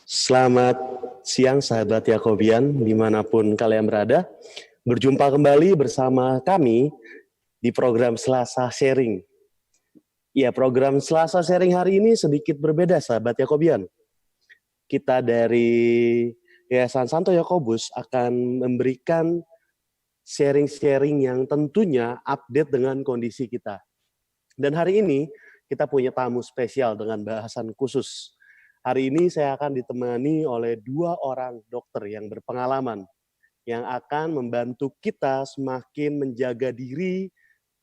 Selamat siang sahabat Yakobian, dimanapun kalian berada. Berjumpa kembali bersama kami di program Selasa Sharing. Ya, program Selasa Sharing hari ini sedikit berbeda sahabat Yakobian. Kita dari Yayasan Santo Yakobus akan memberikan sharing-sharing yang tentunya update dengan kondisi kita. Dan hari ini kita punya tamu spesial dengan bahasan khusus. Hari ini saya akan ditemani oleh 2 orang dokter yang berpengalaman yang akan membantu kita semakin menjaga diri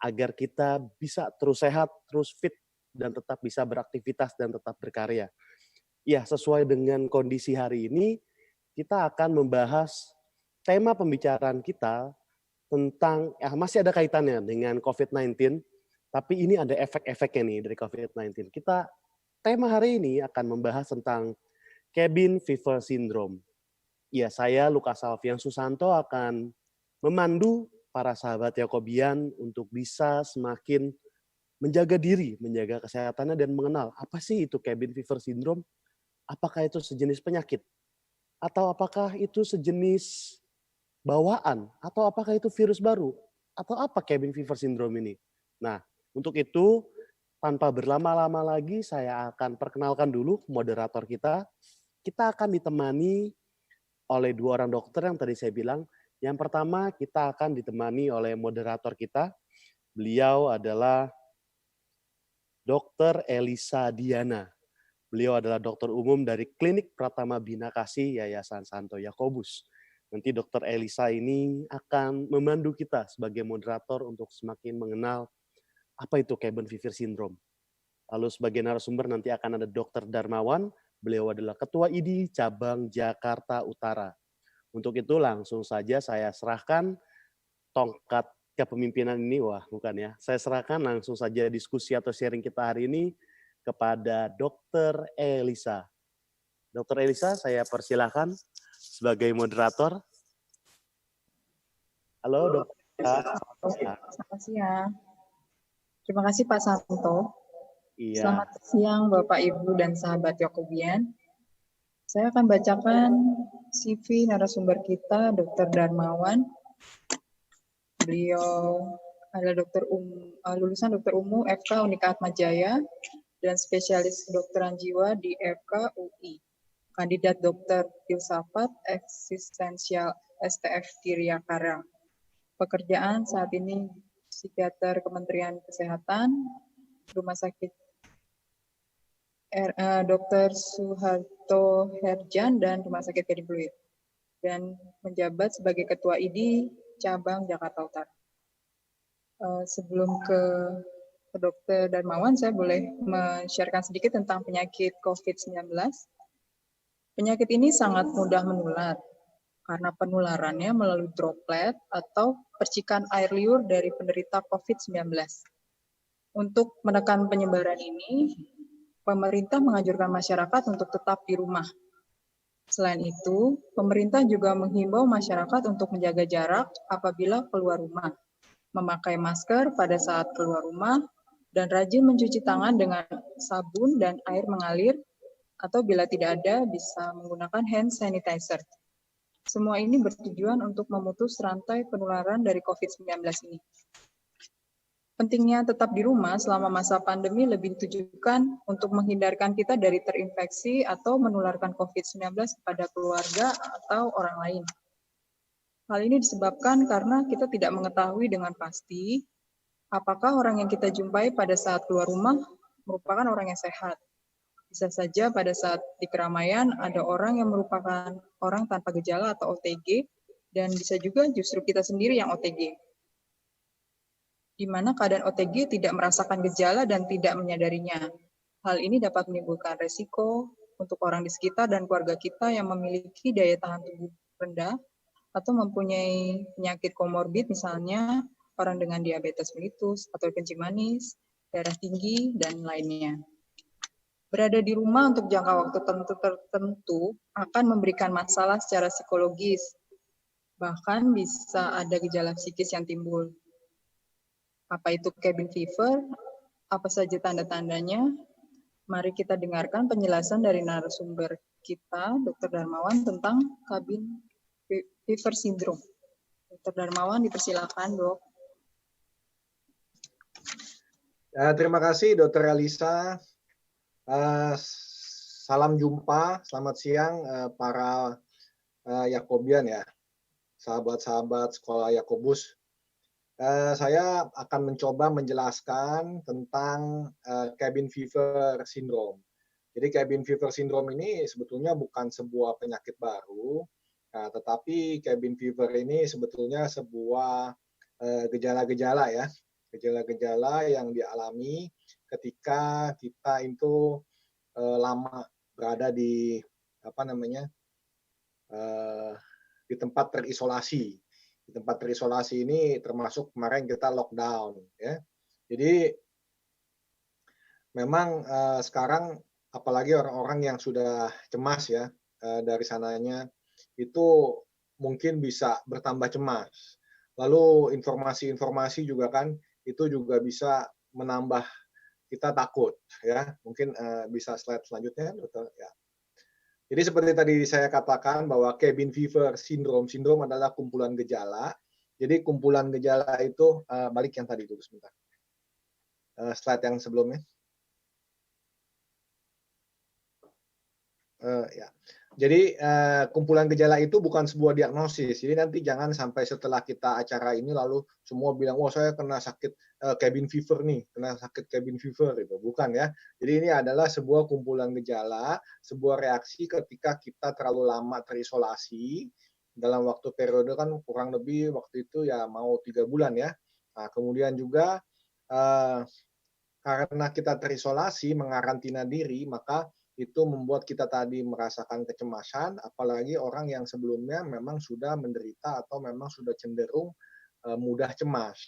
agar kita bisa terus sehat, terus fit, dan tetap bisa beraktivitas dan tetap berkarya. Ya, sesuai dengan kondisi hari ini, kita akan membahas tema pembicaraan kita tentang, masih ada kaitannya dengan COVID-19, tapi ini ada efek-efeknya nih dari COVID-19. Tema hari ini akan membahas tentang cabin fever syndrome. Ya, saya Lukas Alfian Susanto akan memandu para sahabat Yakobian untuk bisa semakin menjaga diri, menjaga kesehatannya dan mengenal apa sih itu cabin fever syndrome? Apakah itu sejenis penyakit? Atau apakah itu sejenis bawaan? Atau apakah itu virus baru? Atau apa cabin fever syndrome ini? Nah, untuk itu tanpa berlama-lama lagi, saya akan perkenalkan dulu moderator kita. Kita akan ditemani oleh 2 orang dokter yang tadi saya bilang. Yang pertama, kita akan ditemani oleh moderator kita. Beliau adalah Dr. Elisa Diana. Beliau adalah dokter umum dari Klinik Pratama Bina Kasih Yayasan Santo Yakobus. Nanti Dr. Elisa ini akan memandu kita sebagai moderator untuk semakin mengenal apa itu cabin fever syndrome. Lalu sebagai narasumber nanti akan ada Dr. Darmawan, beliau adalah Ketua ID Cabang Jakarta Utara. Untuk itu langsung saja saya serahkan tongkat kepemimpinan ini, saya serahkan langsung saja diskusi atau sharing kita hari ini kepada Dr. Elisa. Dr. Elisa, saya persilahkan sebagai moderator. Halo, Dr. Elisa. Selamat siang. Terima kasih Pak Santo. Iya. Selamat siang Bapak, Ibu, dan sahabat Yakobian. Saya akan bacakan CV narasumber kita, Dr. Darmawan. Beliau adalah lulusan dokter umum FK Unika Atmajaya dan spesialis kedokteran jiwa di FK UI. Kandidat dokter filsafat eksistensial STF Tiriakara. Pekerjaan saat ini psikiater Kementerian Kesehatan, Rumah Sakit Dr. Suharto Herjan dan Rumah Sakit Gading Pluit, dan menjabat sebagai Ketua ID Cabang Jakarta Utara. Sebelum ke Dr. Darmawan, saya boleh men-sharekan sedikit tentang penyakit COVID-19. Penyakit ini sangat mudah menular karena penularannya melalui droplet atau percikan air liur dari penderita COVID-19. Untuk menekan penyebaran ini, pemerintah menganjurkan masyarakat untuk tetap di rumah. Selain itu, pemerintah juga menghimbau masyarakat untuk menjaga jarak apabila keluar rumah, memakai masker pada saat keluar rumah, dan rajin mencuci tangan dengan sabun dan air mengalir, atau bila tidak ada, bisa menggunakan hand sanitizer. Semua ini bertujuan untuk memutus rantai penularan dari COVID-19 ini. Pentingnya tetap di rumah selama masa pandemi lebih ditujukan untuk menghindarkan kita dari terinfeksi atau menularkan COVID-19 kepada keluarga atau orang lain. Hal ini disebabkan karena kita tidak mengetahui dengan pasti apakah orang yang kita jumpai pada saat keluar rumah merupakan orang yang sehat. Bisa saja pada saat di keramaian ada orang yang merupakan orang tanpa gejala atau OTG, dan bisa juga justru kita sendiri yang OTG. Di mana keadaan OTG tidak merasakan gejala dan tidak menyadarinya. Hal ini dapat menimbulkan resiko untuk orang di sekitar dan keluarga kita yang memiliki daya tahan tubuh rendah atau mempunyai penyakit komorbid, misalnya orang dengan diabetes mellitus atau kencing manis, darah tinggi, dan lainnya. Berada di rumah untuk jangka waktu tertentu akan memberikan masalah secara psikologis, bahkan bisa ada gejala psikis yang timbul. Apa itu cabin fever? Apa saja tanda-tandanya? Mari kita dengarkan penjelasan dari narasumber kita, Dr. Darmawan, tentang cabin fever syndrome. Dr. Darmawan, dipersilakan, Dok. Terima kasih, Dr. Elisa. Salam jumpa, selamat siang para Yakobian ya, sahabat-sahabat sekolah Yakobus. Saya akan mencoba menjelaskan tentang cabin fever syndrome. Jadi cabin fever syndrome ini sebetulnya bukan sebuah penyakit baru, tetapi cabin fever ini sebetulnya sebuah gejala-gejala ya, gejala-gejala yang dialami ketika kita itu lama berada di di tempat terisolasi. Di tempat terisolasi ini termasuk kemarin kita lockdown ya. Jadi memang sekarang apalagi orang-orang yang sudah cemas ya dari sananya itu mungkin bisa bertambah cemas. Lalu informasi-informasi juga kan itu juga bisa menambah kita takut ya. Mungkin bisa slide selanjutnya, Dokter ya. Jadi seperti tadi saya katakan bahwa cabin fever syndrome adalah kumpulan gejala. Jadi kumpulan gejala itu balik yang tadi dulu sebentar. Slide yang sebelumnya. Ya. Jadi kumpulan gejala itu bukan sebuah diagnosis. Jadi nanti jangan sampai setelah kita acara ini lalu semua bilang, wah saya kena sakit cabin fever nih, kena sakit cabin fever itu. Bukan ya. Jadi ini adalah sebuah kumpulan gejala, sebuah reaksi ketika kita terlalu lama terisolasi dalam waktu periode kan kurang lebih waktu itu ya mau 3 bulan ya. Nah, kemudian juga karena kita terisolasi, mengarantina diri, maka itu membuat kita tadi merasakan kecemasan, apalagi orang yang sebelumnya memang sudah menderita atau memang sudah cenderung mudah cemas.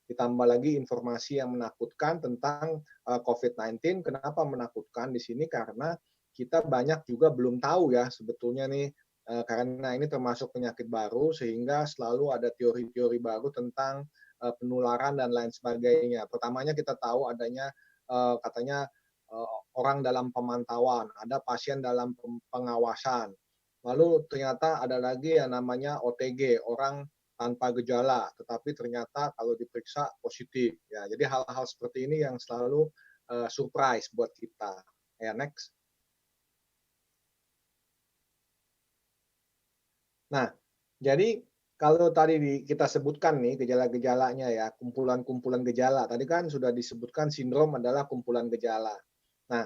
Ditambah lagi informasi yang menakutkan tentang COVID-19. Kenapa menakutkan di sini? Karena kita banyak juga belum tahu ya sebetulnya nih, karena ini termasuk penyakit baru, sehingga selalu ada teori-teori baru tentang penularan dan lain sebagainya. Pertamanya kita tahu adanya katanya orang dalam pemantauan, ada pasien dalam pengawasan. Lalu ternyata ada lagi yang namanya OTG, orang tanpa gejala, tetapi ternyata kalau diperiksa positif. Ya, jadi hal-hal seperti ini yang selalu surprise buat kita. Ya, next. Nah, jadi kalau tadi kita sebutkan nih gejala-gejalanya ya, kumpulan-kumpulan gejala. Tadi kan sudah disebutkan sindrom adalah kumpulan gejala. Nah,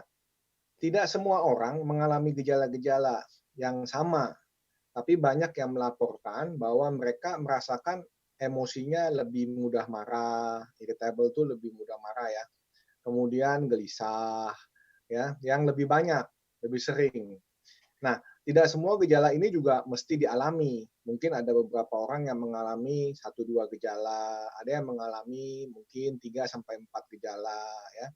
tidak semua orang mengalami gejala-gejala yang sama, tapi banyak yang melaporkan bahwa mereka merasakan emosinya lebih mudah marah, irritable itu lebih mudah marah ya. Kemudian gelisah, ya, yang lebih banyak, lebih sering. Nah, tidak semua gejala ini juga mesti dialami. Mungkin ada beberapa orang yang mengalami 1-2 gejala, ada yang mengalami mungkin 3-4 gejala ya.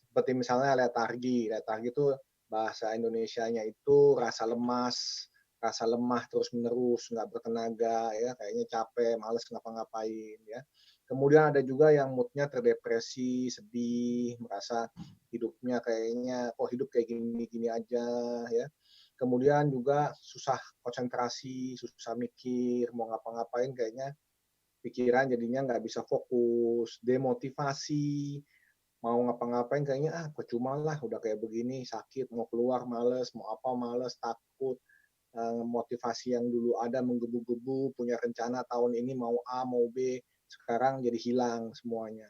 Seperti misalnya letargi. Letargi itu bahasa Indonesianya itu rasa lemas, rasa lemah terus-menerus, nggak bertenaga, ya kayaknya capek, males ngapa-ngapain. Ya. Kemudian ada juga yang moodnya terdepresi, sedih, merasa hidupnya kayaknya, kok hidup kayak gini-gini aja. Ya. Kemudian juga susah konsentrasi, susah mikir, mau ngapa-ngapain kayaknya pikiran jadinya nggak bisa fokus, demotivasi, mau ngapa-ngapain kayaknya percuma lah udah kayak begini, sakit, mau keluar males, mau apa males, takut, motivasi yang dulu ada menggebu-gebu, punya rencana tahun ini mau A, mau B, sekarang jadi hilang semuanya.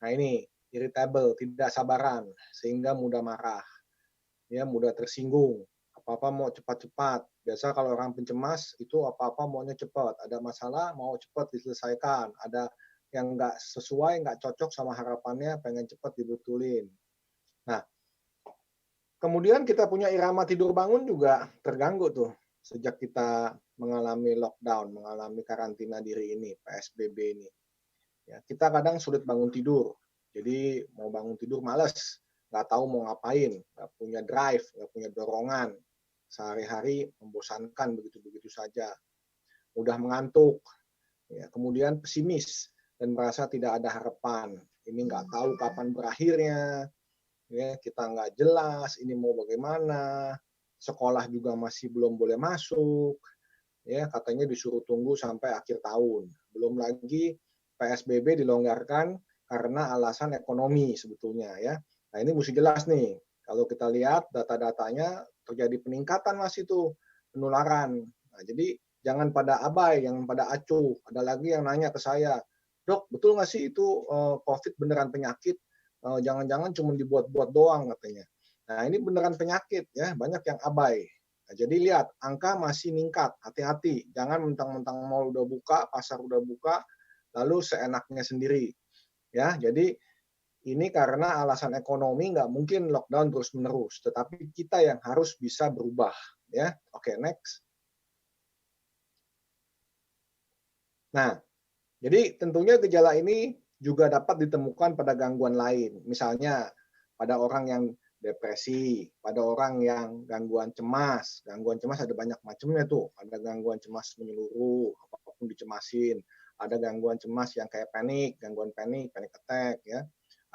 Nah ini irritable, tidak sabaran, sehingga mudah marah, ya mudah tersinggung, apa-apa mau cepat-cepat. Biasa kalau orang pencemas itu apa-apa maunya cepat, ada masalah mau cepat diselesaikan, ada yang nggak sesuai, nggak cocok sama harapannya, pengen cepat dibetulin. Nah, kemudian kita punya irama tidur bangun juga terganggu tuh sejak kita mengalami lockdown, mengalami karantina diri ini, PSBB ini. Ya, kita kadang sulit bangun tidur, jadi mau bangun tidur males, nggak tahu mau ngapain, nggak punya drive, nggak punya dorongan, sehari-hari membosankan begitu-begitu saja, mudah mengantuk, ya, kemudian pesimis dan merasa tidak ada harapan. Ini nggak tahu kapan berakhirnya, ya, kita nggak jelas ini mau bagaimana. sekolah juga masih belum boleh masuk, ya katanya disuruh tunggu sampai akhir tahun. Belum lagi PSBB dilonggarkan karena alasan ekonomi sebetulnya ya. Nah ini mesti jelas nih, kalau kita lihat data-datanya terjadi peningkatan masih tuh penularan. Nah, jadi jangan pada abai, yang pada acuh. Ada lagi yang nanya ke saya, dok betul nggak sih itu COVID beneran penyakit? Jangan-jangan cuma dibuat-buat doang katanya. Nah ini beneran penyakit ya, banyak yang abai. Nah, jadi lihat, angka masih meningkat, hati-hati. Jangan mentang-mentang mall udah buka, pasar udah buka, lalu seenaknya sendiri. Ya, jadi ini karena alasan ekonomi nggak mungkin lockdown terus-menerus, tetapi kita yang harus bisa berubah. Ya, oke, next. Nah, jadi tentunya gejala ini juga dapat ditemukan pada gangguan lain. Misalnya pada orang yang depresi, pada orang yang gangguan cemas. Gangguan cemas ada banyak macamnya tuh. Ada gangguan cemas menyeluruh, apapun dicemasin. Ada gangguan cemas yang kayak gangguan panic attack ya.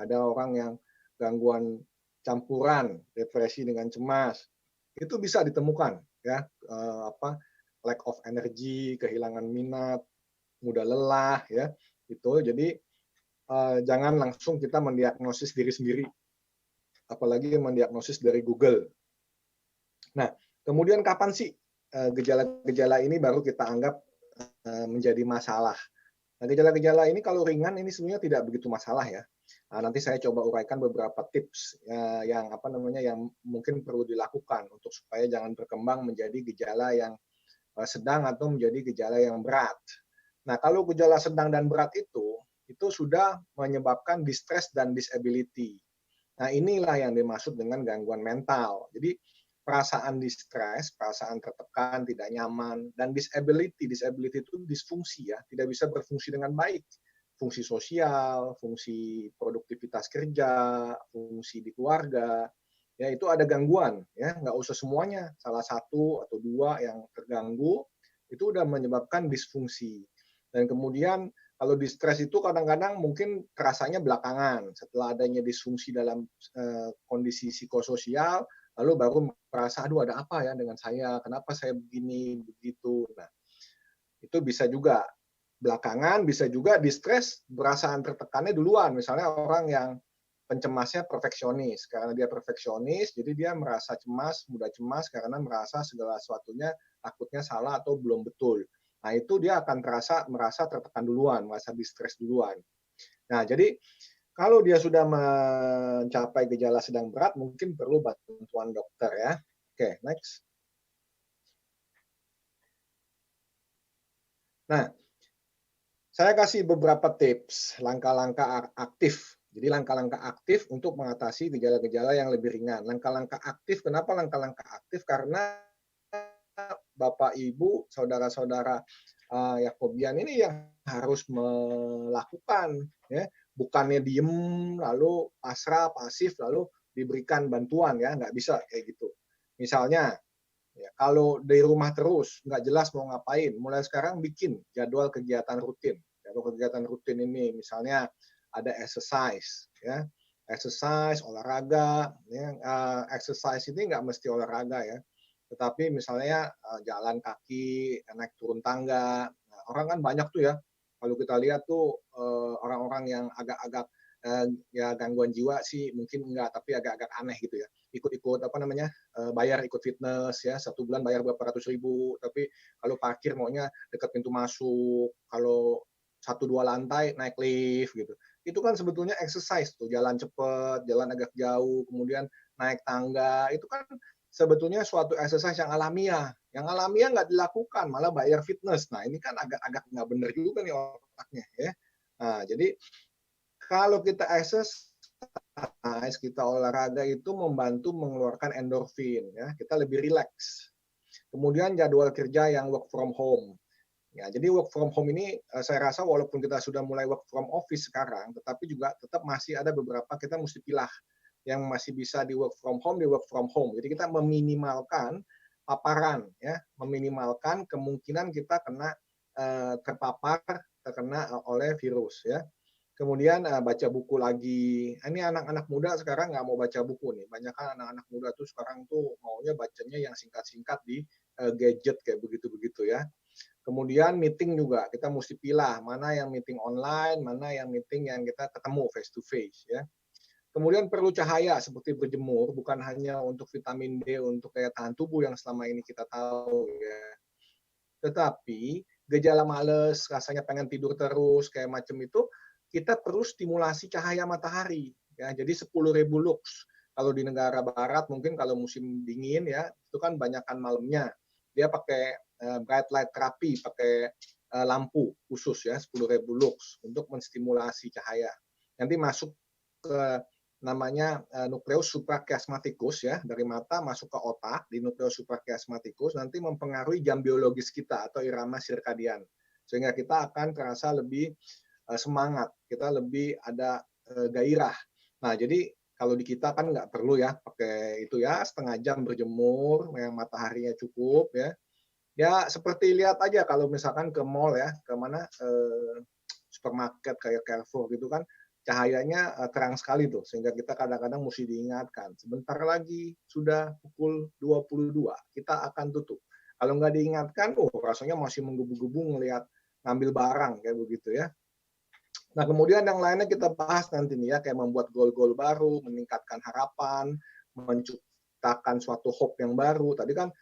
Ada orang yang gangguan campuran depresi dengan cemas. Itu bisa ditemukan ya, lack of energy, kehilangan minat, mudah lelah ya. Itu jadi jangan langsung kita mendiagnosis diri sendiri, apalagi mendiagnosis dari Google. Nah, kemudian kapan sih gejala-gejala ini baru kita anggap menjadi masalah? Nah, gejala-gejala ini kalau ringan ini sebenarnya tidak begitu masalah ya. Nah, nanti saya coba uraikan beberapa tips yang mungkin perlu dilakukan untuk supaya jangan berkembang menjadi gejala yang sedang atau menjadi gejala yang berat. Nah, kalau gejala sedang dan berat itu sudah menyebabkan distress dan disability. Nah, inilah yang dimaksud dengan gangguan mental. Jadi, perasaan distress, perasaan tertekan, tidak nyaman, dan disability itu disfungsi ya, tidak bisa berfungsi dengan baik. Fungsi sosial, fungsi produktivitas kerja, fungsi di keluarga, ya itu ada gangguan ya, nggak usah semuanya, salah satu atau dua yang terganggu itu udah menyebabkan disfungsi. Dan kemudian kalau distress itu kadang-kadang mungkin terasanya belakangan setelah adanya disfungsi dalam kondisi psikososial, lalu baru merasa aduh ada apa ya dengan saya, kenapa saya begini begitu. Nah, itu bisa juga belakangan, bisa juga distress perasaan tertekannya duluan. Misalnya orang yang pencemasnya perfeksionis, karena dia perfeksionis, jadi dia merasa cemas, mudah cemas karena merasa segala sesuatunya takutnya salah atau belum betul. Nah, itu dia akan merasa tertekan duluan, merasa distress duluan. Nah, jadi kalau dia sudah mencapai gejala sedang berat, mungkin perlu bantuan dokter ya. Oke, next. Nah, saya kasih beberapa tips, langkah-langkah aktif. Jadi langkah-langkah aktif untuk mengatasi gejala-gejala yang lebih ringan. Langkah-langkah aktif, kenapa langkah-langkah aktif? Karena Bapak, Ibu, saudara-saudara Yakobian ini yang harus melakukan, ya, bukannya diem lalu pasrah, pasif lalu diberikan bantuan ya, nggak bisa kayak gitu. Misalnya, ya, kalau di rumah terus nggak jelas mau ngapain, mulai sekarang bikin jadwal kegiatan rutin. Jadwal kegiatan rutin ini misalnya ada exercise, ya, exercise, olahraga. Ya, exercise ini nggak mesti olahraga ya, tetapi misalnya jalan kaki, naik turun tangga. Nah, orang kan banyak tuh ya. Kalau kita lihat tuh orang-orang yang agak-agak ya gangguan jiwa sih mungkin enggak, tapi agak-agak aneh gitu ya. Ikut-ikut bayar ikut fitness ya, 1 bulan bayar berapa ratus ribu, tapi kalau parkir maunya dekat pintu masuk, kalau 1-2 lantai naik lift gitu. Itu kan sebetulnya exercise tuh, jalan cepat, jalan agak jauh, kemudian naik tangga, itu kan sebetulnya suatu exercise yang alamiah. Yang alamiah nggak dilakukan, malah bayar fitness. Nah, ini kan agak-agak nggak benar juga nih otaknya ya. Nah, jadi kalau kita exercise, kita olahraga itu membantu mengeluarkan endorfin ya, kita lebih rileks. Kemudian jadwal kerja yang work from home. Ya, jadi work from home ini saya rasa walaupun kita sudah mulai work from office sekarang, tetapi juga tetap masih ada beberapa kita mesti pilih yang masih bisa di work from home, di work from home. Jadi kita meminimalkan paparan ya, meminimalkan kemungkinan kita terkena oleh virus ya. kemudian baca buku lagi. Ini anak-anak muda sekarang nggak mau baca buku nih. Banyak kan anak-anak muda tuh sekarang tuh maunya bacanya yang singkat-singkat di gadget kayak begitu-begitu ya. Kemudian meeting juga, kita mesti pilah mana yang meeting online, mana yang meeting yang kita ketemu face to face ya. Kemudian perlu cahaya seperti berjemur, bukan hanya untuk vitamin D, untuk kayak tahan tubuh yang selama ini kita tahu ya. Tetapi gejala males, rasanya pengen tidur terus, kayak macam itu, kita perlu stimulasi cahaya matahari. Ya, jadi 10.000 lux. Kalau di negara barat mungkin kalau musim dingin ya, itu kan banyakkan malamnya. Dia pakai bright light therapy, pakai lampu khusus ya, 10.000 lux untuk menstimulasi cahaya. Nanti masuk ke namanya nukleus suprachiasmaticus ya, dari mata masuk ke otak di nukleus suprachiasmaticus, nanti mempengaruhi jam biologis kita atau irama sirkadian, sehingga kita akan terasa lebih semangat, kita lebih ada gairah. Nah, jadi kalau di kita kan nggak perlu ya pakai itu ya, setengah jam berjemur yang mataharinya cukup ya. Ya seperti lihat aja kalau misalkan ke mall ya, ke mana supermarket kayak Carrefour gitu kan, cahayanya terang sekali tuh, sehingga kita kadang-kadang mesti diingatkan, sebentar lagi sudah pukul 22, kita akan tutup. Kalau nggak diingatkan, rasanya masih menggebu-gebu ngelihat ngambil barang kayak begitu ya. Nah, kemudian yang lainnya kita bahas nanti nih ya, kayak membuat goal-goal baru, meningkatkan harapan, menciptakan suatu hope yang baru. Tadi kan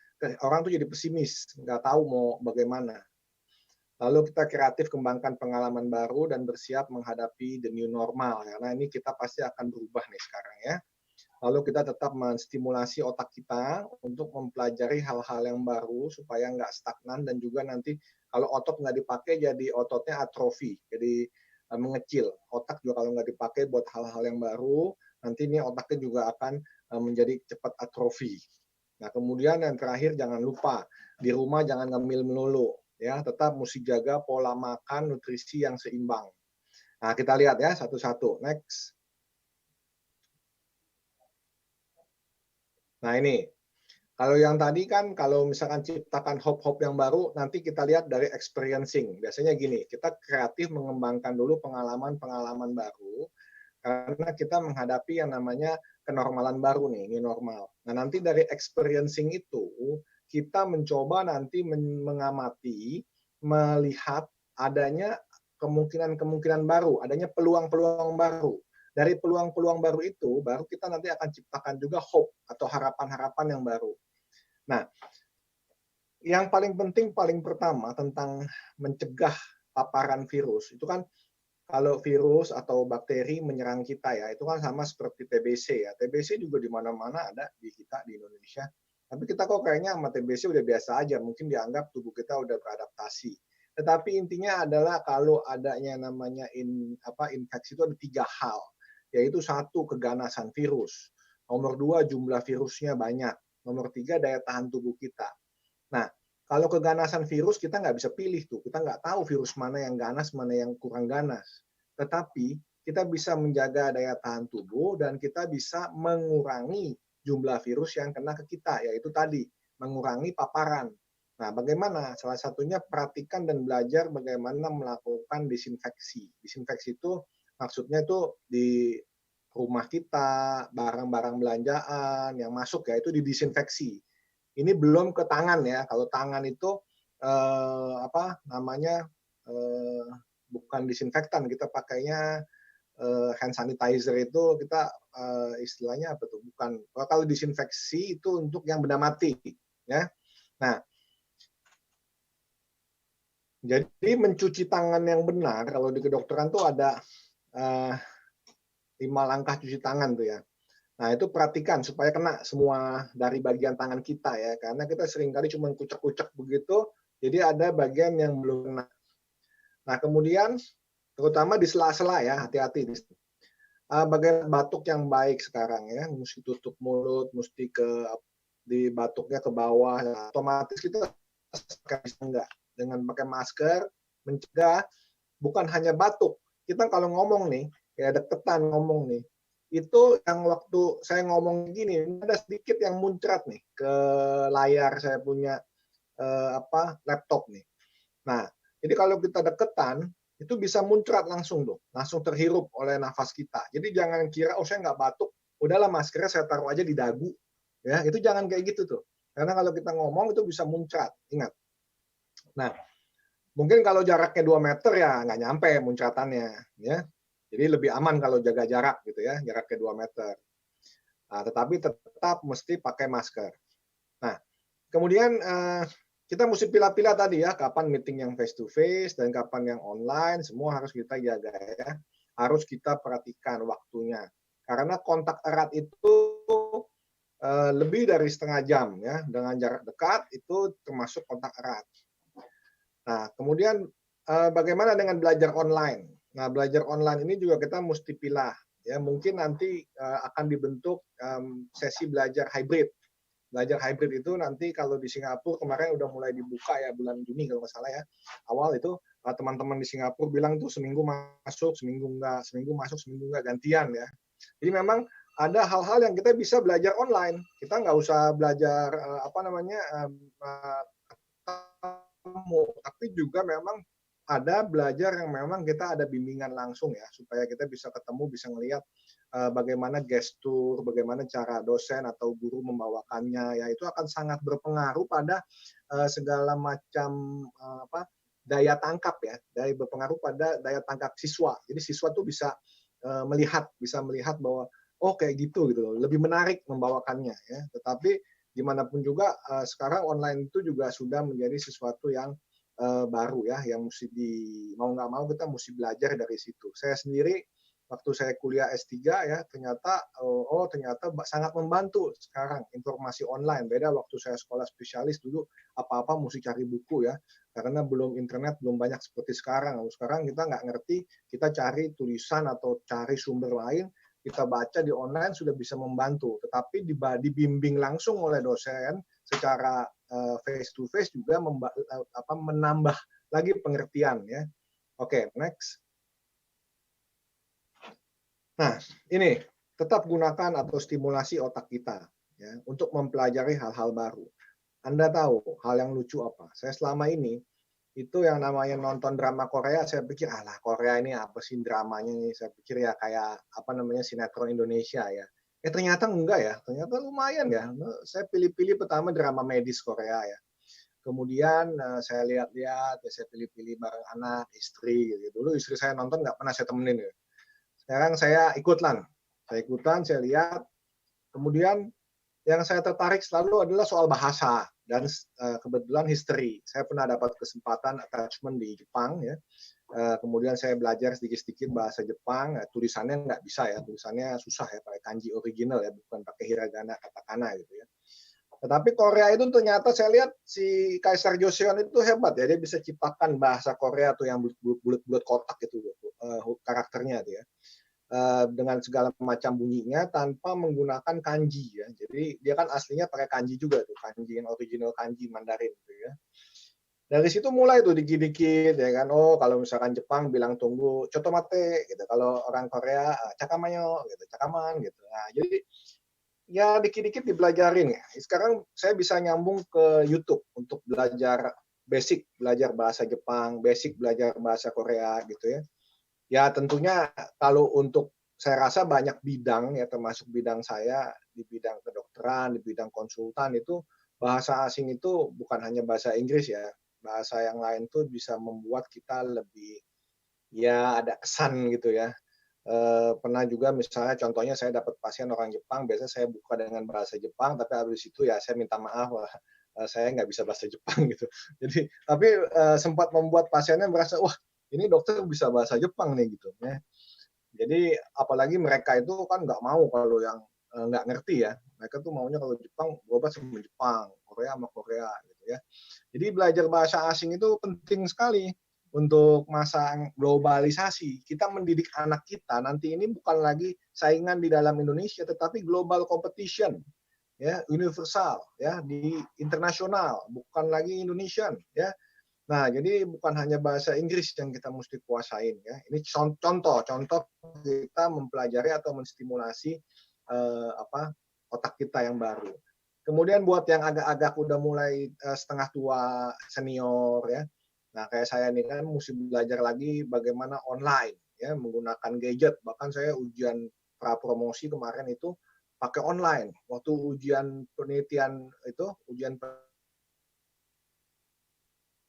orang tuh jadi pesimis, nggak tahu mau bagaimana. Lalu kita kreatif kembangkan pengalaman baru dan bersiap menghadapi the new normal. Karena ini kita pasti akan berubah nih sekarang ya. Lalu kita tetap menstimulasi otak kita untuk mempelajari hal-hal yang baru supaya nggak stagnan, dan juga nanti kalau otot nggak dipakai jadi ototnya atrofi, jadi mengecil. Otak juga kalau nggak dipakai buat hal-hal yang baru, nanti ini otaknya juga akan menjadi cepat atrofi. Nah, kemudian yang terakhir jangan lupa, di rumah jangan ngemil melulu. Ya, tetap mesti jaga pola makan, nutrisi yang seimbang. Nah, kita lihat ya satu-satu. Next. Nah, ini. Kalau yang tadi kan, kalau misalkan ciptakan hope-hope yang baru, nanti kita lihat dari experiencing. Biasanya gini, kita kreatif mengembangkan dulu pengalaman-pengalaman baru, karena kita menghadapi yang namanya kenormalan baru nih, ini normal. Nah, nanti dari experiencing itu, kita mencoba nanti mengamati, melihat adanya kemungkinan-kemungkinan baru, adanya peluang-peluang baru. Dari peluang-peluang baru itu, baru kita nanti akan ciptakan juga hope atau harapan-harapan yang baru. Nah, yang paling penting, paling pertama tentang mencegah paparan virus, itu kan kalau virus atau bakteri menyerang kita ya, itu kan sama seperti TBC ya. TBC juga di mana-mana ada di kita di Indonesia. Tapi kita kok kayaknya sama TBC udah biasa aja, mungkin dianggap tubuh kita udah beradaptasi. Tetapi intinya adalah kalau adanya namanya infeksi itu ada 3 hal, yaitu 1, keganasan virus. Nomor 2, jumlah virusnya banyak. Nomor 3, daya tahan tubuh kita. Nah, kalau keganasan virus kita nggak bisa pilih tuh, kita nggak tahu virus mana yang ganas, mana yang kurang ganas. Tetapi kita bisa menjaga daya tahan tubuh dan kita bisa mengurangi jumlah virus yang kena ke kita, yaitu tadi mengurangi paparan. Nah, bagaimana? Salah satunya perhatikan dan belajar bagaimana melakukan disinfeksi. Disinfeksi itu maksudnya itu di rumah kita, barang-barang belanjaan yang masuk ya itu didisinfeksi. Ini belum ke tangan ya. Kalau tangan itu bukan disinfektan, kita pakainya hand sanitizer itu kita istilahnya apa tuh? Bukan. Kalau disinfeksi itu untuk yang benda mati ya. Nah, jadi mencuci tangan yang benar kalau di kedokteran tuh ada 5 langkah cuci tangan tuh ya. Nah, itu perhatikan supaya kena semua dari bagian tangan kita ya, karena kita seringkali cuma kucek-kucek begitu, jadi ada bagian yang belum kena. Nah, kemudian terutama di sela-sela ya, hati-hati. Bagian batuk yang baik sekarang ya, mesti tutup mulut, mesti di batuknya ke bawah, nah, otomatis kita enggak dengan pakai masker mencegah bukan hanya batuk. Kita kalau ngomong nih, kayak deketan ngomong nih, itu yang waktu saya ngomong gini, ada sedikit yang muncrat nih ke layar saya punya laptop nih. Nah, jadi kalau kita deketan, itu bisa muncrat langsung tuh, langsung terhirup oleh nafas kita. Jadi jangan kira, oh saya nggak batuk, udahlah maskernya saya taruh aja di dagu. Ya, itu jangan kayak gitu tuh. Karena kalau kita ngomong itu bisa muncrat, ingat. Nah, mungkin kalau jaraknya 2 meter ya nggak nyampe muncatannya. Ya. Jadi lebih aman kalau jaga jarak gitu ya, jaraknya 2 meter. Nah, tetapi tetap mesti pakai masker. Nah, kemudian kita mesti pilih-pilih tadi ya, kapan meeting yang face to face dan kapan yang online, semua harus kita jaga ya. Harus kita perhatikan waktunya. Karena kontak erat itu lebih dari setengah jam ya, dengan jarak dekat itu termasuk kontak erat. Nah, kemudian bagaimana dengan belajar online? Nah, belajar online ini juga kita mesti pilah ya. Mungkin nanti akan dibentuk sesi belajar hybrid. Belajar hybrid itu nanti kalau di Singapura kemarin udah mulai dibuka ya bulan Juni kalau nggak salah ya. Awal itu teman-teman di Singapura bilang tuh seminggu masuk, seminggu enggak, seminggu masuk, seminggu enggak, gantian ya. Jadi memang ada hal-hal yang kita bisa belajar online. Kita nggak usah belajar ketemu, tapi juga memang ada belajar yang memang kita ada bimbingan langsung ya, supaya kita bisa ketemu, bisa ngelihat bagaimana gestur, bagaimana cara dosen atau guru membawakannya, ya itu akan sangat berpengaruh pada segala macam daya tangkap ya, berpengaruh pada daya tangkap siswa. Jadi siswa tuh bisa melihat bahwa oh kayak gitu loh, lebih menarik membawakannya ya. Tetapi gimana pun juga sekarang online itu juga sudah menjadi sesuatu yang baru ya, yang mesti mau nggak mau kita mesti belajar dari situ. Saya sendiri waktu saya kuliah S3 ya, ternyata sangat membantu sekarang informasi online. Beda waktu saya sekolah spesialis dulu, apa-apa mesti cari buku ya, karena belum internet, belum banyak seperti sekarang. Sekarang kita nggak ngerti, kita cari tulisan atau cari sumber lain, kita baca di online sudah bisa membantu. Tetapi dibimbing langsung oleh dosen secara face to face juga menambah lagi pengertian ya. Oke, next. Nah, ini tetap gunakan atau stimulasi otak kita ya untuk mempelajari hal-hal baru. Anda tahu hal yang lucu apa? Saya selama ini itu yang namanya nonton drama Korea, saya pikir alah Korea ini apa sih dramanya nih? Saya pikir ya kayak sinetron Indonesia ya. Ternyata enggak ya, ternyata lumayan ya. Saya pilih-pilih pertama drama medis Korea ya. Kemudian saya lihat-lihat, ya saya pilih-pilih bareng anak, istri gitu. Dulu istri saya nonton nggak pernah saya temenin ya. Sekarang saya ikutan, saya lihat. Kemudian yang saya tertarik selalu adalah soal bahasa dan kebetulan history. Saya pernah dapat kesempatan attachment di Jepang ya. Kemudian saya belajar sedikit-sedikit bahasa Jepang. Tulisannya nggak bisa ya, tulisannya susah ya, pakai kanji original ya, bukan pakai hiragana, katakana gitu ya. Tetapi Korea itu ternyata saya lihat si Kaisar Joseon itu hebat ya, dia bisa ciptakan bahasa Korea tuh yang bulat-bulat kotak itu karakternya tuh ya. Dengan segala macam bunyinya tanpa menggunakan kanji ya. Jadi dia kan aslinya pakai kanji juga tuh, kanji yang original kanji Mandarin gitu ya. Dari situ mulai tuh dikit-dikit ya kan. Oh, kalau misalkan Jepang bilang tunggu chotomate gitu. Kalau orang Korea cakamayo gitu, cakaman gitu. Nah, jadi ya dikit-dikit dipelajarin ya. Sekarang saya bisa nyambung ke YouTube untuk belajar basic, belajar bahasa Jepang, basic belajar bahasa Korea gitu ya. Ya tentunya kalau untuk saya rasa banyak bidang ya, termasuk bidang saya di bidang kedokteran, di bidang konsultan itu bahasa asing itu bukan hanya bahasa Inggris ya, bahasa yang lain tuh bisa membuat kita lebih ya ada kesan gitu ya. Pernah juga misalnya contohnya saya dapat pasien orang Jepang, biasanya saya buka dengan bahasa Jepang, tapi habis itu ya saya minta maaf saya nggak bisa bahasa Jepang gitu. Jadi tapi sempat membuat pasiennya merasa wah ini dokter bisa bahasa Jepang nih gitu ya. Jadi apalagi mereka itu kan nggak mau kalau yang nggak ngerti ya. Mereka tuh maunya kalau Jepang berobat sama Jepang, Korea sama Korea gitu ya. Jadi belajar bahasa asing itu penting sekali untuk masa globalisasi. Kita mendidik anak kita nanti ini bukan lagi saingan di dalam Indonesia, tetapi global competition ya, universal ya, di internasional, bukan lagi Indonesian ya. Nah, jadi bukan hanya bahasa Inggris yang kita mesti kuasain ya. Ini contoh kita mempelajari atau menstimulasi otak kita yang baru. Kemudian buat yang agak-agak udah mulai setengah tua, senior ya, Nah, kayak saya nih kan mesti belajar lagi bagaimana online ya menggunakan gadget. Bahkan saya ujian prapromosi kemarin itu pakai online. Waktu ujian penelitian itu, ujian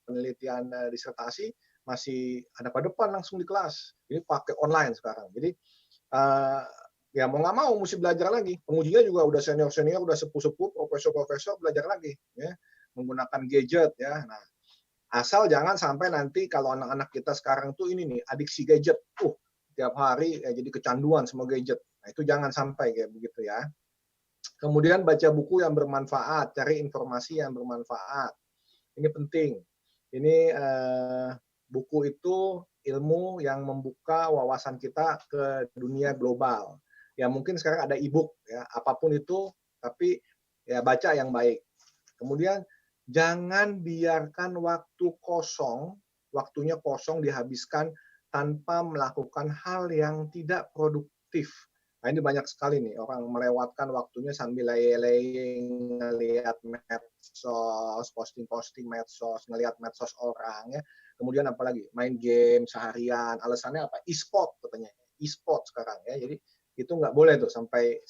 penelitian disertasi masih hadap-hadapan langsung di kelas. Ini pakai online sekarang. Jadi uh, ya mau nggak mau mesti belajar lagi. Pengujinya juga udah senior-senior, udah sepuh-sepuh, profesor-profesor belajar lagi ya menggunakan gadget ya. Nah, asal jangan sampai nanti kalau anak-anak kita sekarang tuh ini nih adiksi gadget. Tiap hari ya jadi kecanduan semua gadget. Nah, itu jangan sampai kayak begitu ya. Kemudian baca buku yang bermanfaat, cari informasi yang bermanfaat. Ini penting. Ini buku itu ilmu yang membuka wawasan kita ke dunia global. Ya mungkin sekarang ada e-book ya, apapun itu, tapi ya baca yang baik. Kemudian jangan biarkan waktunya kosong dihabiskan tanpa melakukan hal yang tidak produktif. Nah, ini banyak sekali nih orang melewatkan waktunya sambil laying-laying, ngelihat medsos, posting-posting medsos, ngelihat medsos orang ya. Kemudian apalagi main game seharian. Alasannya apa? E-sport katanya. E-sport sekarang ya. Jadi itu nggak boleh tuh sampai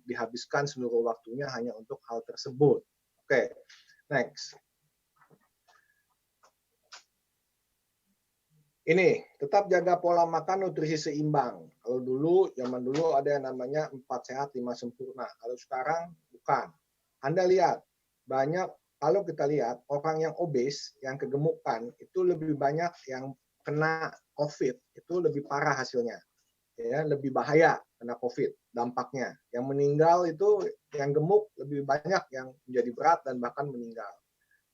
dihabiskan seluruh waktunya hanya untuk hal tersebut. Oke, next. Ini, tetap jaga pola makan nutrisi seimbang. Kalau dulu, zaman dulu ada yang namanya 4 sehat 5 sempurna. Kalau sekarang bukan. Anda lihat, banyak kalau kita lihat orang yang obes, yang kegemukan, itu lebih banyak yang kena COVID, itu lebih parah hasilnya. Ya, lebih bahaya kena COVID dampaknya. Yang meninggal itu yang gemuk lebih banyak yang menjadi berat dan bahkan meninggal.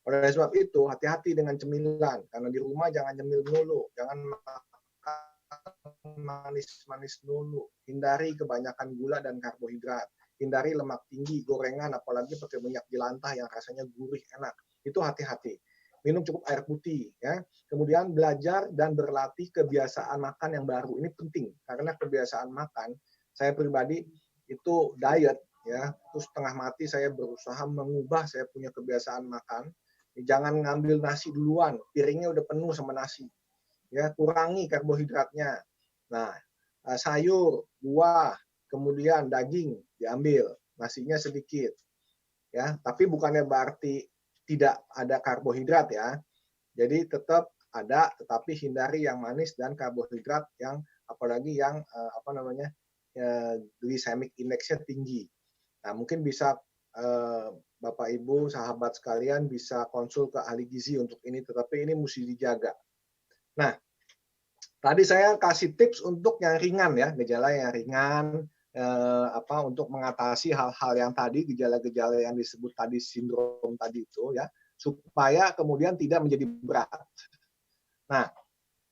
Oleh sebab itu, hati-hati dengan cemilan. Karena di rumah jangan nyemil dulu. Jangan makan manis-manis dulu. Hindari kebanyakan gula dan karbohidrat. Hindari lemak tinggi, gorengan, apalagi pakai minyak jelantah yang rasanya gurih, enak. Itu hati-hati. Minum cukup air putih. Ya. Kemudian belajar dan berlatih kebiasaan makan yang baru. Ini penting. Karena kebiasaan makan, saya pribadi itu diet. Ya, terus setengah mati saya berusaha mengubah saya punya kebiasaan makan. Jangan ngambil nasi duluan, piringnya udah penuh sama nasi. Ya, kurangi karbohidratnya. Nah, sayur, buah, kemudian daging diambil, nasinya sedikit. Ya, tapi bukannya berarti tidak ada karbohidrat ya. Jadi tetap ada, tetapi hindari yang manis dan karbohidrat yang apalagi yang glycemic index-nya tinggi. Nah, mungkin bisa Bapak Ibu, sahabat sekalian bisa konsul ke ahli gizi untuk ini, tetapi ini mesti dijaga. Nah, tadi saya kasih tips untuk yang ringan ya, gejala yang ringan, untuk mengatasi hal-hal yang tadi, gejala-gejala yang disebut tadi sindrom tadi itu ya, supaya kemudian tidak menjadi berat. Nah,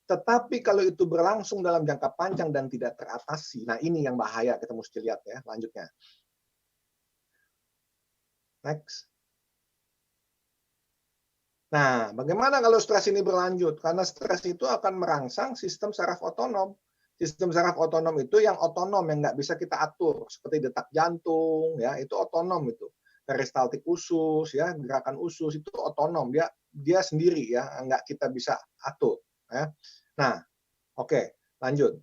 tetapi kalau itu berlangsung dalam jangka panjang dan tidak teratasi, nah ini yang bahaya, kita mesti lihat ya, lanjutnya. Next. Nah, bagaimana kalau stres ini berlanjut? Karena stres itu akan merangsang sistem saraf otonom. Sistem saraf otonom itu yang otonom, yang nggak bisa kita atur. Seperti detak jantung, ya itu otonom itu. Peristaltik usus, ya gerakan usus itu otonom. Dia sendiri, ya nggak kita bisa atur. Ya. Nah, oke, lanjut.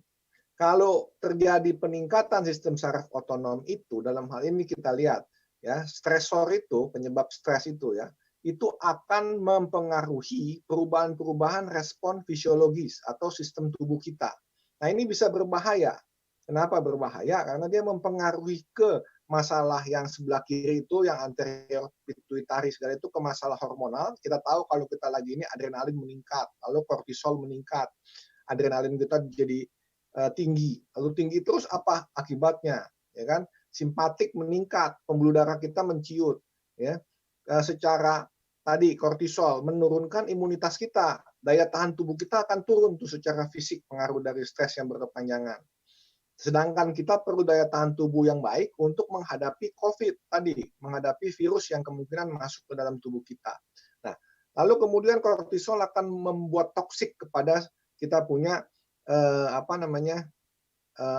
Kalau terjadi peningkatan sistem saraf otonom itu, dalam hal ini kita lihat, ya stresor itu, penyebab stres itu ya, itu akan mempengaruhi perubahan-perubahan respon fisiologis atau sistem tubuh kita. Nah, ini bisa berbahaya. Kenapa berbahaya? Karena dia mempengaruhi ke masalah yang sebelah kiri itu, yang anterior pituitari segala itu, ke masalah hormonal. Kita tahu kalau kita lagi ini adrenalin meningkat, lalu kortisol meningkat. Adrenalin kita jadi tinggi. Lalu tinggi terus apa akibatnya? Ya kan? Simpatik meningkat, pembuluh darah kita menciut, ya. Secara tadi kortisol menurunkan imunitas kita, daya tahan tubuh kita akan turun tuh secara fisik pengaruh dari stres yang berkepanjangan. Sedangkan kita perlu daya tahan tubuh yang baik untuk menghadapi COVID tadi, menghadapi virus yang kemungkinan masuk ke dalam tubuh kita. Nah, lalu kemudian kortisol akan membuat toksik kepada kita punya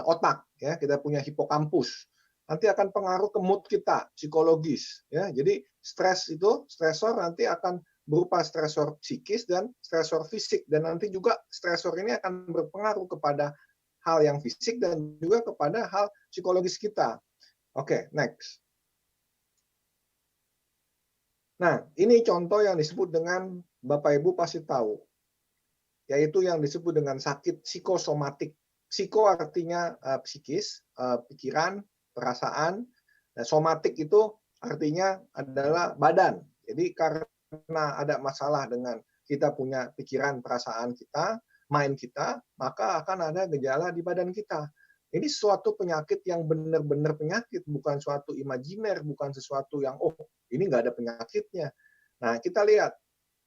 otak, ya kita punya hipokampus. Nanti akan pengaruh ke mood kita, psikologis, ya. Jadi stresor nanti akan berupa stresor psikis dan stresor fisik, dan nanti juga stresor ini akan berpengaruh kepada hal yang fisik dan juga kepada hal psikologis kita. Oke, next. Nah, ini contoh yang disebut dengan, Bapak Ibu pasti tahu, yaitu yang disebut dengan sakit psikosomatik. Psiko artinya psikis, pikiran, perasaan. Nah, somatik itu artinya adalah badan. Jadi karena ada masalah dengan kita punya pikiran, perasaan kita, mind kita, maka akan ada gejala di badan kita. Ini suatu penyakit yang benar-benar penyakit, bukan suatu imajiner, bukan sesuatu yang, oh, ini nggak ada penyakitnya. Nah, kita lihat,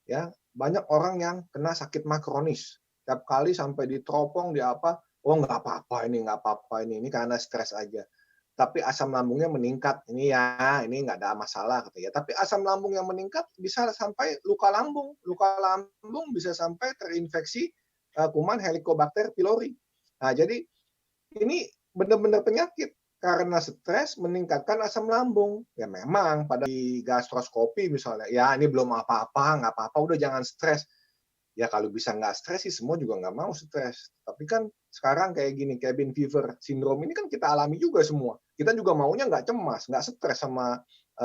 ya, banyak orang yang kena sakit mah kronis. Tiap kali sampai diteropong, di apa, oh nggak apa-apa ini karena stres aja. Tapi asam lambungnya meningkat, ini nggak ada masalah, katanya. Tapi asam lambung yang meningkat bisa sampai luka lambung bisa sampai terinfeksi kuman Helicobacter pylori. Nah, jadi ini benar-benar penyakit karena stres meningkatkan asam lambung. Ya memang pada di gastroskopi misalnya, ya ini belum apa-apa, nggak apa-apa, udah jangan stres. Ya kalau bisa nggak stres sih semua juga nggak mau stres. Tapi kan sekarang kayak gini, cabin fever syndrome ini kan kita alami juga semua. Kita juga maunya nggak cemas, nggak stres sama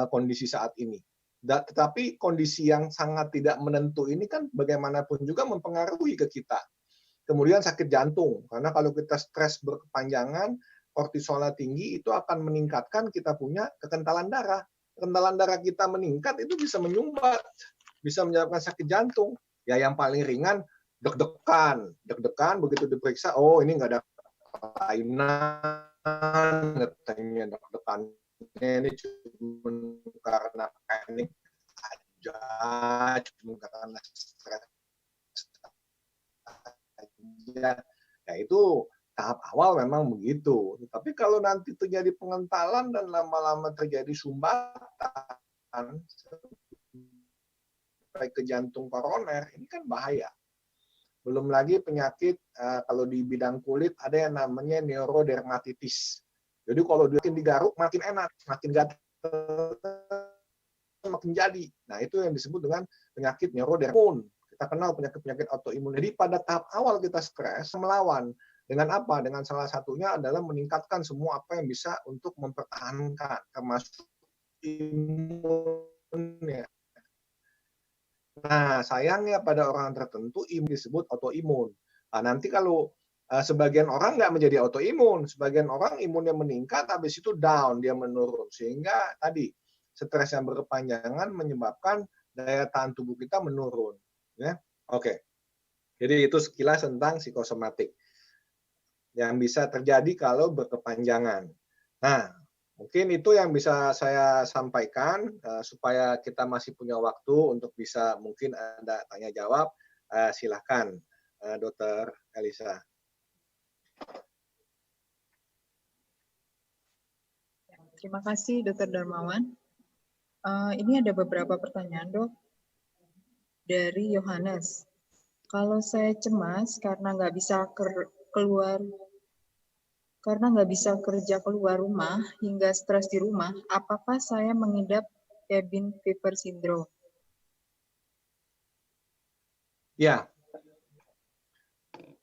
kondisi saat ini. Tetapi kondisi yang sangat tidak menentu ini kan bagaimanapun juga mempengaruhi ke kita. Kemudian sakit jantung, karena kalau kita stres berkepanjangan, kortisolnya tinggi, itu akan meningkatkan kita punya kekentalan darah. Kekentalan darah kita meningkat, itu bisa menyumbat, bisa menyebabkan sakit jantung. Ya yang paling ringan, deg-degan. Deg-degan, begitu diperiksa, oh ini nggak ada kelainan, katanya deg-degan. Ini cuma karena panik aja, cuma karena stres. Ya itu tahap awal memang begitu. Tapi kalau nanti terjadi pengentalan dan lama-lama terjadi sumbatan sampai ke jantung koroner, ini kan bahaya. Belum lagi penyakit kalau di bidang kulit ada yang namanya neurodermatitis. Jadi kalau dia makin digaruk makin enak, makin gatal makin jadi. Nah itu yang disebut dengan penyakit neurodermatitis. Kita kenal penyakit-penyakit autoimun. Jadi pada tahap awal kita stres, melawan. Dengan apa? Dengan salah satunya adalah meningkatkan semua apa yang bisa untuk mempertahankan, termasuk imunnya. Nah, sayangnya pada orang tertentu imun disebut autoimun. Nah, nanti kalau sebagian orang nggak menjadi autoimun, sebagian orang imunnya meningkat, habis itu down, dia menurun. Sehingga tadi, stres yang berkepanjangan menyebabkan daya tahan tubuh kita menurun. Ya, oke. Jadi itu sekilas tentang psikosomatik yang bisa terjadi kalau berkepanjangan. Nah, mungkin itu yang bisa saya sampaikan supaya kita masih punya waktu untuk bisa mungkin ada tanya jawab. Silahkan, Dr. Elisa. Terima kasih, Dr. Darmawan. Ini ada beberapa pertanyaan, Dok. Dari Yohanes. Kalau saya cemas karena nggak bisa kerja keluar rumah hingga stres di rumah, apakah saya mengidap cabin fever syndrome? Ya.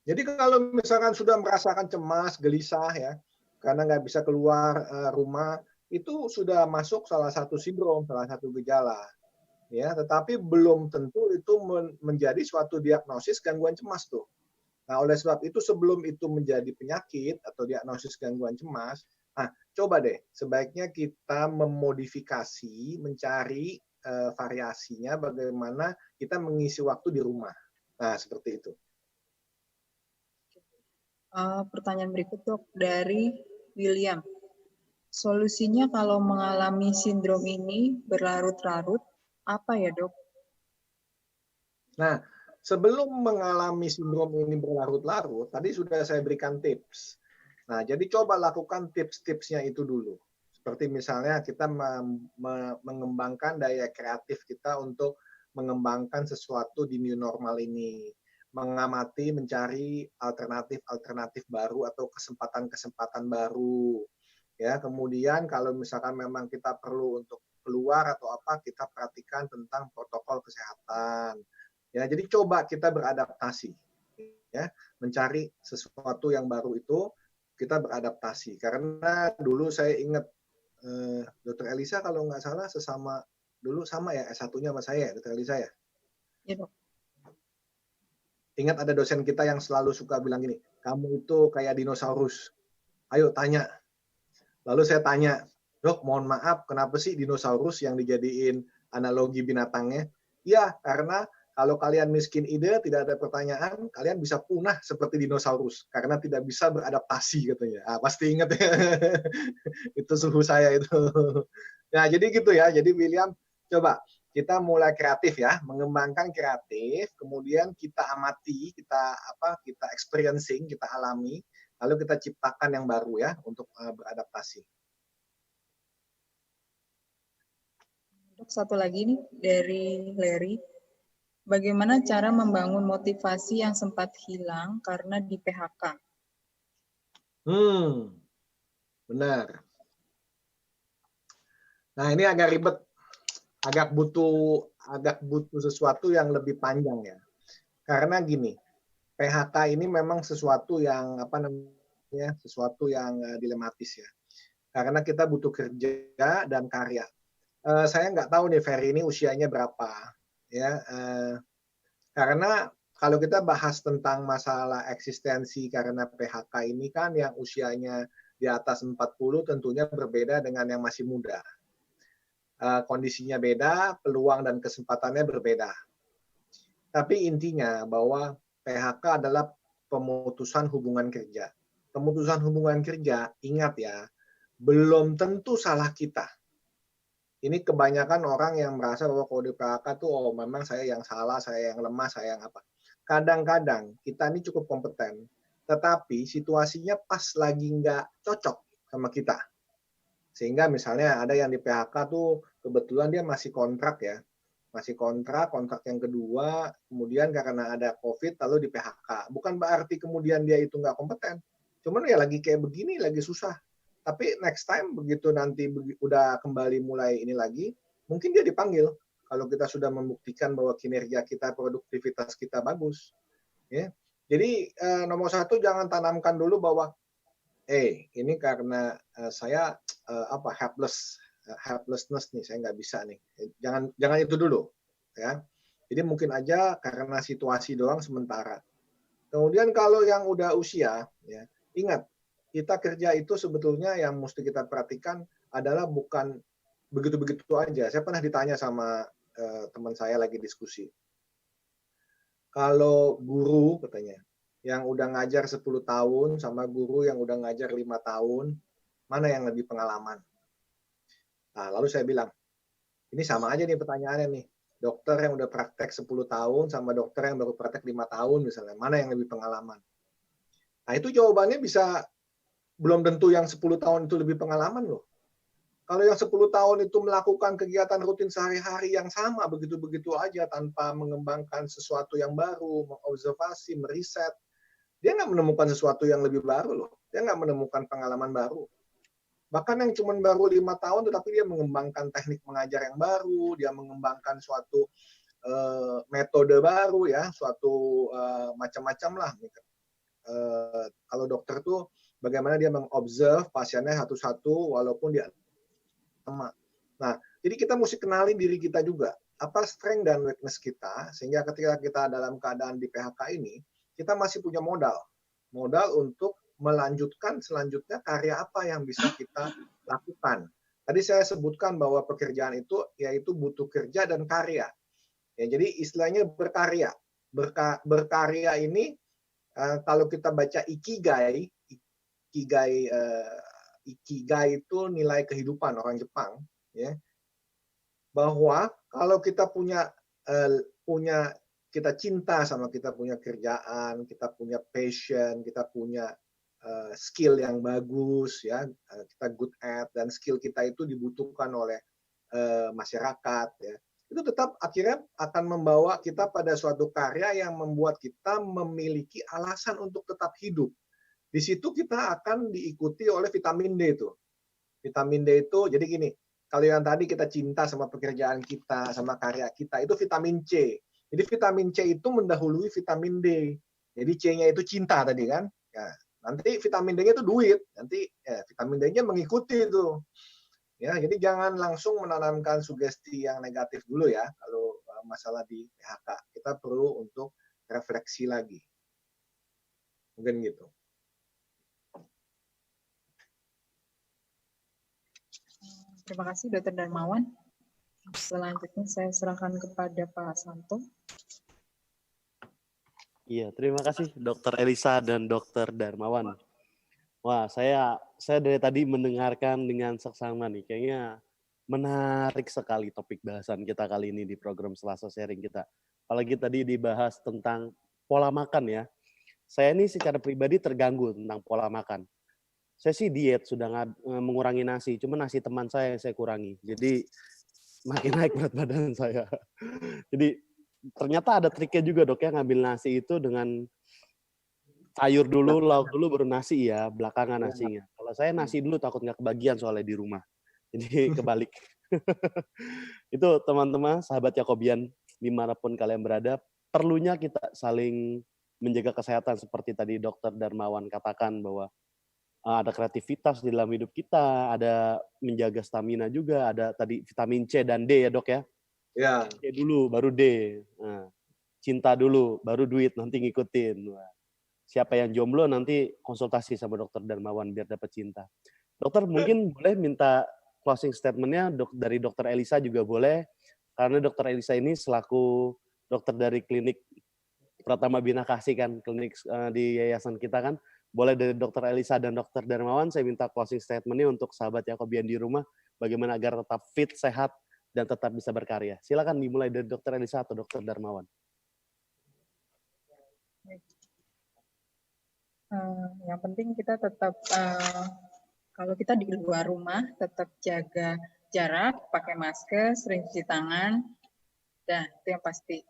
Jadi kalau misalkan sudah merasakan cemas, gelisah ya, karena nggak bisa keluar rumah, itu sudah masuk salah satu sindrom, salah satu gejala. Ya, tetapi belum tentu itu menjadi suatu diagnosis gangguan cemas tuh. Nah, oleh sebab itu sebelum itu menjadi penyakit atau diagnosis gangguan cemas, coba deh sebaiknya kita memodifikasi, mencari variasinya bagaimana kita mengisi waktu di rumah. Nah, seperti itu. Pertanyaan berikut, Dok, dari William. Solusinya kalau mengalami sindrom ini berlarut-larut, apa ya, Dok? Nah, sebelum mengalami sindrom ini berlarut-larut, tadi sudah saya berikan tips. Nah, jadi coba lakukan tips-tipsnya itu dulu. Seperti misalnya kita mengembangkan daya kreatif kita untuk mengembangkan sesuatu di new normal ini. Mengamati, mencari alternatif-alternatif baru atau kesempatan-kesempatan baru. Ya, kemudian kalau misalkan memang kita perlu untuk keluar atau apa, kita perhatikan tentang protokol kesehatan. Ya, jadi coba kita beradaptasi, ya, mencari sesuatu yang baru itu kita beradaptasi. Karena dulu saya ingat Dr. Elisa kalau nggak salah dulu sama ya S1-nya sama saya, Dr. Elisa ya. Ya, Dok. Ingat ada dosen kita yang selalu suka bilang gini, kamu itu kayak dinosaurus. Ayo tanya. Lalu saya tanya, Dok, mohon maaf, kenapa sih dinosaurus yang dijadiin analogi binatangnya? Ya, karena kalau kalian miskin ide, tidak ada pertanyaan, kalian bisa punah seperti dinosaurus karena tidak bisa beradaptasi katanya. Ah, pasti ingat ya. Itu suhu saya itu. Nah, jadi gitu ya. Jadi William, coba kita mulai kreatif ya, mengembangkan kreatif, kemudian kita amati, kita experiencing, kita alami, lalu kita ciptakan yang baru ya untuk beradaptasi. Dok, satu lagi nih dari Larry. Bagaimana cara membangun motivasi yang sempat hilang karena di PHK? Benar. Nah, ini agak ribet, agak butuh sesuatu yang lebih panjang ya. Karena gini, PHK ini memang sesuatu yang sesuatu yang dilematis ya. Karena kita butuh kerja dan karya. Saya nggak tahu nih Ferry ini usianya berapa ya. Karena kalau kita bahas tentang masalah eksistensi karena PHK ini kan yang usianya di atas 40 tentunya berbeda dengan yang masih muda. Kondisinya beda, peluang dan kesempatannya berbeda. Tapi intinya bahwa PHK adalah pemutusan hubungan kerja. Pemutusan hubungan kerja, ingat ya, belum tentu salah kita. Ini kebanyakan orang yang merasa bahwa kalau di PHK tuh, oh memang saya yang salah, saya yang lemah, saya yang apa. Kadang-kadang kita ini cukup kompeten, tetapi situasinya pas lagi nggak cocok sama kita. Sehingga misalnya ada yang di PHK tuh kebetulan dia masih kontrak ya, masih kontrak yang kedua, kemudian karena ada COVID lalu di PHK. Bukan berarti kemudian dia itu nggak kompeten, cuman ya lagi kayak begini, lagi susah. Tapi next time begitu nanti udah kembali mulai ini lagi, mungkin dia dipanggil kalau kita sudah membuktikan bahwa kinerja kita, produktivitas kita bagus. Ya. Jadi nomor satu jangan tanamkan dulu bahwa ini karena saya helplessness nih, saya nggak bisa nih. Jangan itu dulu, ya. Jadi mungkin aja karena situasi doang sementara. Kemudian kalau yang udah usia, ya, ingat kita kerja itu sebetulnya yang mesti kita perhatikan adalah bukan begitu-begitu aja. Saya pernah ditanya sama teman saya lagi diskusi. Kalau guru katanya, yang udah ngajar 10 tahun sama guru yang udah ngajar 5 tahun, mana yang lebih pengalaman? Nah, lalu saya bilang, ini sama aja nih pertanyaannya nih. Dokter yang udah praktek 10 tahun sama dokter yang baru praktek 5 tahun misalnya, mana yang lebih pengalaman? Nah, itu jawabannya bisa belum tentu yang 10 tahun itu lebih pengalaman loh. Kalau yang 10 tahun itu melakukan kegiatan rutin sehari-hari yang sama begitu-begitu aja tanpa mengembangkan sesuatu yang baru, mengobservasi, meriset, dia nggak menemukan sesuatu yang lebih baru loh. Dia nggak menemukan pengalaman baru. Bahkan yang cuma baru 5 tahun tetapi dia mengembangkan teknik mengajar yang baru, dia mengembangkan suatu metode baru ya, suatu macam-macam lah. Kalau dokter tuh bagaimana dia mengobserve pasiennya satu-satu walaupun dia sama. Nah, jadi kita mesti kenali diri kita juga. Apa strength dan weakness kita, sehingga ketika kita dalam keadaan di PHK ini, kita masih punya modal. Modal untuk melanjutkan selanjutnya karya apa yang bisa kita lakukan. Tadi saya sebutkan bahwa pekerjaan itu yaitu butuh kerja dan karya. Ya, jadi istilahnya berkarya. Berkarya ini kalau kita baca ikigai itu nilai kehidupan orang Jepang, ya. Bahwa kalau kita kita cinta sama kita punya kerjaan, kita punya passion, kita punya skill yang bagus, ya, kita good at dan skill kita itu dibutuhkan oleh masyarakat, ya. Itu tetap akhirnya akan membawa kita pada suatu karya yang membuat kita memiliki alasan untuk tetap hidup. Di situ kita akan diikuti oleh vitamin D itu. Vitamin D itu, jadi gini, kalau yang tadi kita cinta sama pekerjaan kita, sama karya kita, itu vitamin C. Jadi vitamin C itu mendahului vitamin D. Jadi C-nya itu cinta tadi kan. Ya, nanti vitamin D-nya itu duit. Nanti vitamin D-nya mengikuti itu. Ya, jadi jangan langsung menanamkan sugesti yang negatif dulu ya kalau masalah di PHK. Kita perlu untuk refleksi lagi. Mungkin gitu. Terima kasih Dr. Darmawan. Selanjutnya saya serahkan kepada Pak Santo. Iya, terima kasih Dr. Elisa dan Dr. Darmawan. Wah, saya dari tadi mendengarkan dengan seksama nih. Kayaknya menarik sekali topik bahasan kita kali ini di program Selasa Sharing kita. Apalagi tadi dibahas tentang pola makan ya. Saya ini secara pribadi terganggu tentang pola makan. Saya sih diet, sudah mengurangi nasi, cuma nasi teman saya yang saya kurangi. Jadi makin naik berat badan saya. Jadi ternyata ada triknya juga dok ya, ngambil nasi itu dengan sayur dulu, lauk dulu, baru nasi ya, belakangan nasinya. Kalau saya nasi dulu takut nggak kebagian soalnya di rumah. Jadi kebalik. Itu teman-teman, sahabat Yakobian, dimanapun kalian berada, perlunya kita saling menjaga kesehatan seperti tadi Dr. Darmawan katakan bahwa ada kreativitas di dalam hidup kita, ada menjaga stamina juga, ada tadi vitamin C dan D ya dok ya. Ya. C dulu, baru D. Nah, cinta dulu, baru duit, nanti ngikutin. Wah. Siapa yang jomblo nanti konsultasi sama Dr. Darmawan biar dapat cinta. Dokter mungkin boleh minta closing statement-nya dari Dr. Elisa juga boleh, karena Dr. Elisa ini selaku dokter dari klinik Pratama Bina Kasih kan, klinik di yayasan kita kan. Boleh dari Dr. Elisa dan Dr. Darmawan, saya minta closing statement-nya untuk sahabat Yakobian di rumah, bagaimana agar tetap fit, sehat, dan tetap bisa berkarya. Silakan dimulai dari Dr. Elisa atau Dr. Darmawan. Yang penting kita tetap, kalau kita di luar rumah, tetap jaga jarak, pakai masker, sering cuci tangan, dan itu yang pasti.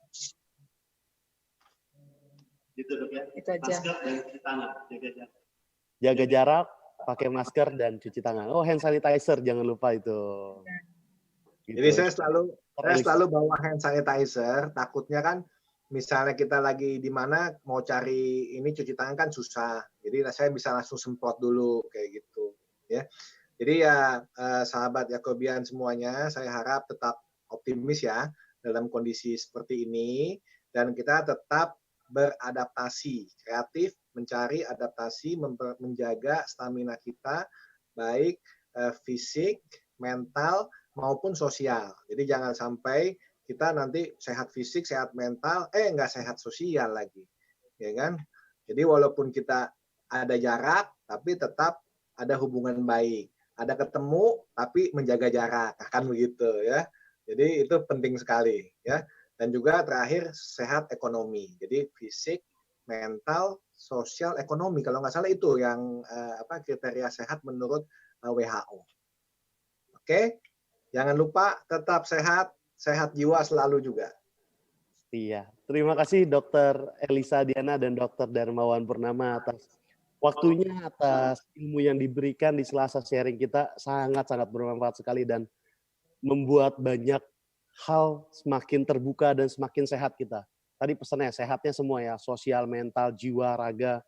Gitu dok ya. Itu aja. Masker dan cuci tangan, jaga jarak, pakai masker dan cuci tangan. Oh, hand sanitizer jangan lupa itu. Gitu. Jadi saya selalu bawa hand sanitizer, takutnya kan misalnya kita lagi di mana mau cari ini cuci tangan kan susah. Jadi saya bisa langsung semprot dulu kayak gitu ya. Jadi ya sahabat Yakobian semuanya, saya harap tetap optimis ya dalam kondisi seperti ini dan kita tetap beradaptasi, kreatif, mencari adaptasi, menjaga stamina kita baik fisik, mental maupun sosial. Jadi jangan sampai kita nanti sehat fisik, sehat mental, nggak sehat sosial lagi, ya kan? Jadi walaupun kita ada jarak, tapi tetap ada hubungan baik. Ada ketemu, tapi menjaga jarak, kan begitu ya. Jadi itu penting sekali ya. Dan juga terakhir sehat ekonomi. Jadi fisik, mental, sosial, ekonomi. Kalau nggak salah itu yang kriteria sehat menurut WHO. Oke, jangan lupa tetap sehat, sehat jiwa selalu juga. Iya, terima kasih Dr. Elisa Diana dan Dr. Darmawan Purnama atas waktunya, atas ilmu yang diberikan di Selasa Sharing kita, sangat-sangat bermanfaat sekali dan membuat banyak hal semakin terbuka dan semakin sehat kita. Tadi pesannya sehatnya semua ya, sosial, mental, jiwa, raga.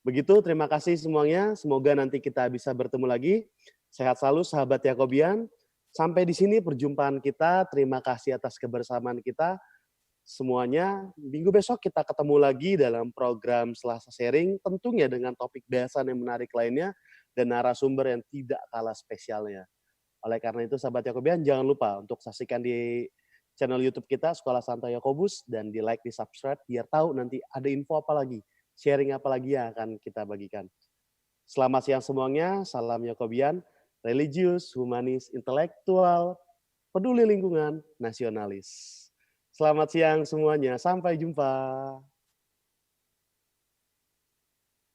Begitu, terima kasih semuanya. Semoga nanti kita bisa bertemu lagi. Sehat selalu sahabat Yakobian. Sampai di sini perjumpaan kita. Terima kasih atas kebersamaan kita. Semuanya, minggu besok kita ketemu lagi dalam program Selasa Sharing, tentunya dengan topik bahasan yang menarik lainnya dan narasumber yang tidak kalah spesialnya. Oleh karena itu, sahabat Yakobian, jangan lupa untuk saksikan di channel YouTube kita, Sekolah Santo Yakobus, dan di like, di subscribe, biar tahu nanti ada info apa lagi, sharing apa lagi yang akan kita bagikan. Selamat siang semuanya, salam Yakobian, religius, humanis, intelektual, peduli lingkungan, nasionalis. Selamat siang semuanya, sampai jumpa.